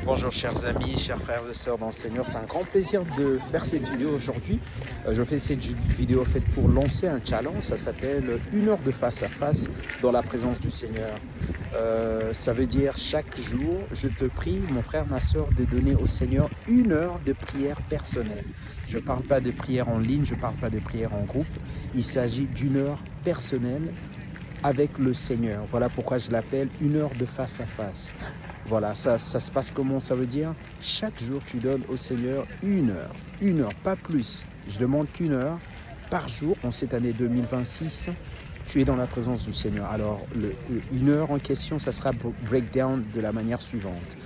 Bonjour chers amis, chers frères et sœurs dans le Seigneur, c'est un grand plaisir de faire cette vidéo aujourd'hui. Je fais cette vidéo faite pour lancer un challenge, ça s'appelle 1 heure de face à face dans la présence du Seigneur. Ça veut dire chaque jour, je te prie, mon frère, ma sœur, de donner au Seigneur 1 heure de prière personnelle. Je ne parle pas de prière en ligne, je ne parle pas de prière en groupe, il s'agit d'1 heure personnelle avec le Seigneur. Voilà pourquoi je l'appelle 1 heure de face à face. Voilà, ça se passe comment? Ça veut dire chaque jour tu donnes au Seigneur 1 heure, pas plus. Je demande qu'1 heure par jour en cette année 2026. Tu es dans la présence du Seigneur. Alors, 1 heure en question, ça sera breakdown de la manière suivante.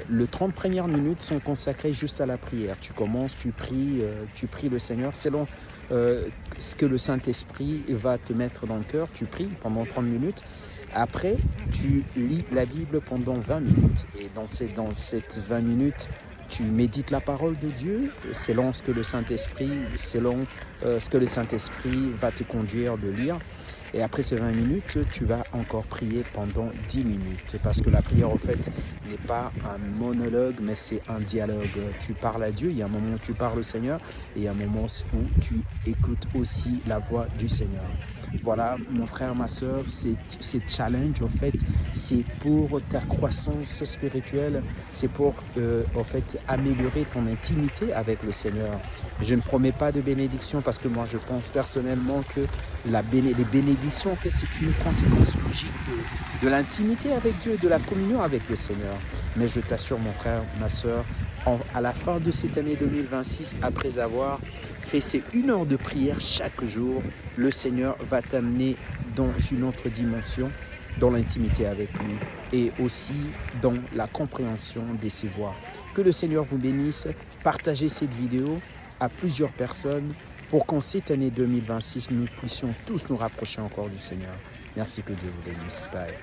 Les 30 premières minutes sont consacrées juste à la prière. Tu commences, tu pries le Seigneur selon ce que le Saint-Esprit va te mettre dans le cœur. Tu pries pendant 30 minutes. Après, tu lis la Bible pendant 20 minutes. Et dans cette 20 minutes, tu médites la parole de Dieu selon ce que le Saint-Esprit va te conduire de lire. Et après ces 20 minutes, tu vas encore prier pendant 10 minutes. Parce que la prière, en fait, n'est pas un monologue, mais c'est un dialogue. Tu parles à Dieu, il y a un moment où tu parles au Seigneur, et il y a un moment où tu écoutes aussi la voix du Seigneur. Voilà, mon frère, ma soeur, ces challenges, en fait, c'est pour ta croissance spirituelle, c'est pour, en fait, améliorer ton intimité avec le Seigneur. Je ne promets pas de bénédiction parce que moi, je pense personnellement que les bénédictions, en fait, c'est une conséquence logique de l'intimité avec Dieu, de la communion avec le Seigneur. Mais je t'assure, mon frère, ma soeur, à la fin de cette année 2026, après avoir fait ces 1 heure de prière chaque jour, le Seigneur va t'amener dans une autre dimension, dans l'intimité avec lui et aussi dans la compréhension de ses voix. Que le Seigneur vous bénisse. Partagez cette vidéo à plusieurs personnes pour qu'en cette année 2026, nous puissions tous nous rapprocher encore du Seigneur. Merci, que Dieu vous bénisse. Bye.